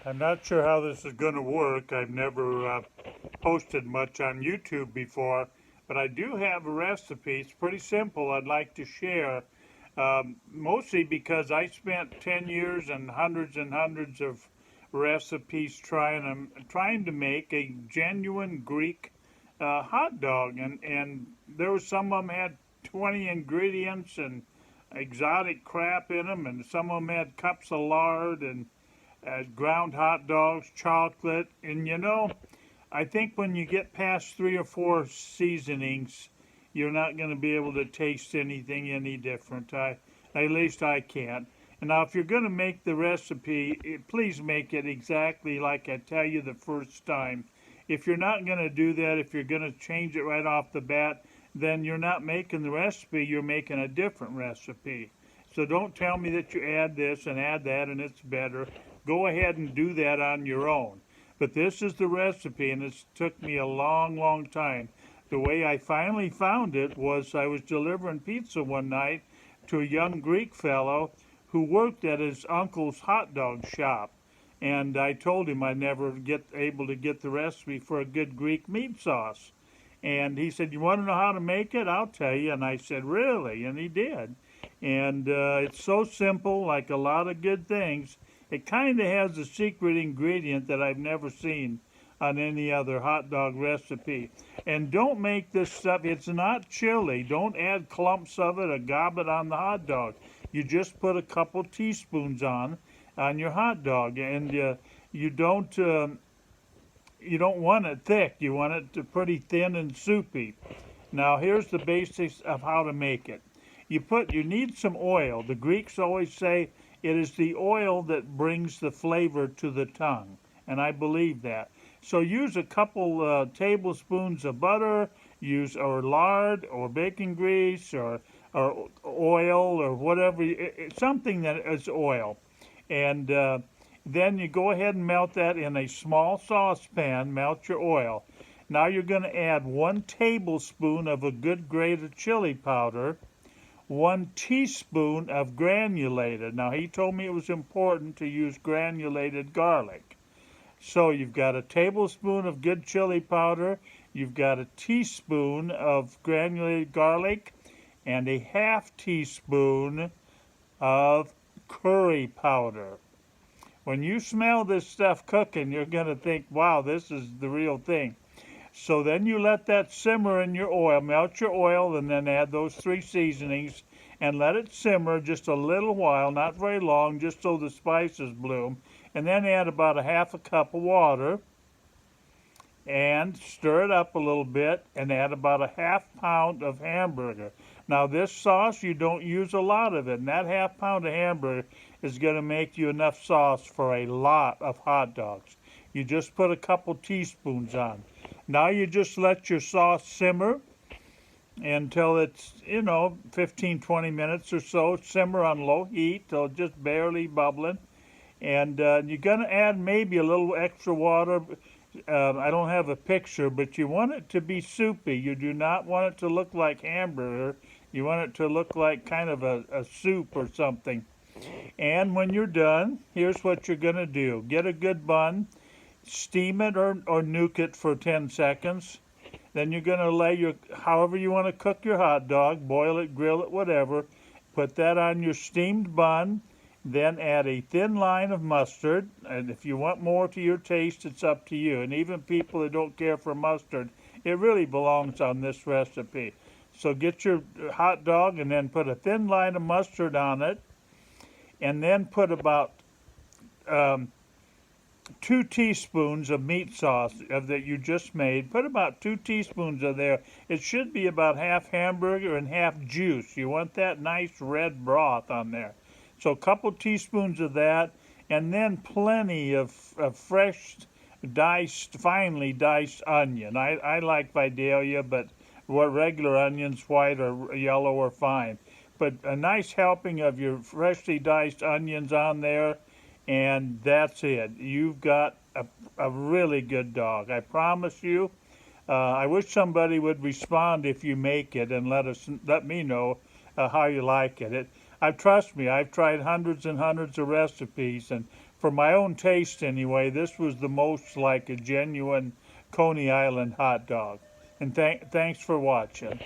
I'm not sure how this is going to work. I've never posted much on YouTube before, but I do have a recipe. It's pretty simple. I'd like to share, mostly because I spent 10 years and hundreds of recipes trying to make a genuine Greek hot dog, and there was some of them had 20 ingredients and exotic crap in them, and some of them had cups of lard and ground hot dogs, chocolate, and I think when you get past three or four seasonings, you're not going to be able to taste anything any different. At least I can't. And now, if you're going to make the recipe, please make it exactly like I tell you the first time. If you're not going to do that, if you're going to change it right off the bat, then you're not making the recipe, you're making a different recipe. So don't tell me that you add this and add that and it's better. Go ahead and do that on your own. But this is the recipe, and it took me a long, long time. The way I finally found it was I was delivering pizza one night to a young Greek fellow who worked at his uncle's hot dog shop. And I told him I'd never get able to get the recipe for a good Greek meat sauce. And he said, "You want to know how to make it? I'll tell you." And I said, "Really?" And he did. And it's so simple, like a lot of good things. It kind of has a secret ingredient that I've never seen on any other hot dog recipe. And don't make this stuff, it's not chili. Don't add clumps of it or gob it on the hot dog. You just put a couple teaspoons on your hot dog. And you don't want it thick. You want it to pretty thin and soupy. Now here's the basics of how to make it. You need some oil. The Greeks always say it is the oil that brings the flavor to the tongue, and I believe that. So use a couple tablespoons of butter, or lard, or bacon grease, or oil, or whatever, something that is oil. And then you go ahead and melt that in a small saucepan, melt your oil. Now you're going to add 1 tablespoon of a good grated chili powder, 1 teaspoon of granulated. Now he told me it was important to use granulated garlic. So you've got a tablespoon of good chili powder, you've got a teaspoon of granulated garlic, and a half teaspoon of curry powder. When you smell this stuff cooking, you're going to think, wow, this is the real thing. So then you let that simmer in your oil, melt your oil, and then add those 3 seasonings and let it simmer just a little while, not very long, just so the spices bloom. And then add about a half a cup of water and stir it up a little bit and add about a half pound of hamburger. Now this sauce, you don't use a lot of it, and that half pound of hamburger is going to make you enough sauce for a lot of hot dogs. You just put a couple teaspoons on. Now you just let your sauce simmer until it's, 15, 20 minutes or so. Simmer on low heat till just barely bubbling. And you're going to add maybe a little extra water. I don't have a picture, but you want it to be soupy. You do not want it to look like hamburger. You want it to look like kind of a soup or something. And when you're done, here's what you're going to do. Get a good bun. Steam it or nuke it for 10 seconds. Then you're going to lay however you want to cook your hot dog, boil it, grill it, whatever. Put that on your steamed bun. Then add a thin line of mustard. And if you want more to your taste, it's up to you. And even people that don't care for mustard, it really belongs on this recipe. So get your hot dog and then put a thin line of mustard on it. And then put about 2 teaspoons of meat sauce that you just made. Put about 2 teaspoons of there. It should be about half hamburger and half juice. You want that nice red broth on there. So a couple teaspoons of that, and then plenty of fresh finely diced onion. I like Vidalia, but regular onions, white or yellow, are fine. But a nice helping of your freshly diced onions on there, and that's it. You've got a really good dog. I promise you. I wish somebody would respond if you make it and let me know how you like it. Trust me, I've tried hundreds and hundreds of recipes, and for my own taste anyway, this was the most like a genuine Coney Island hot dog. And thanks for watching.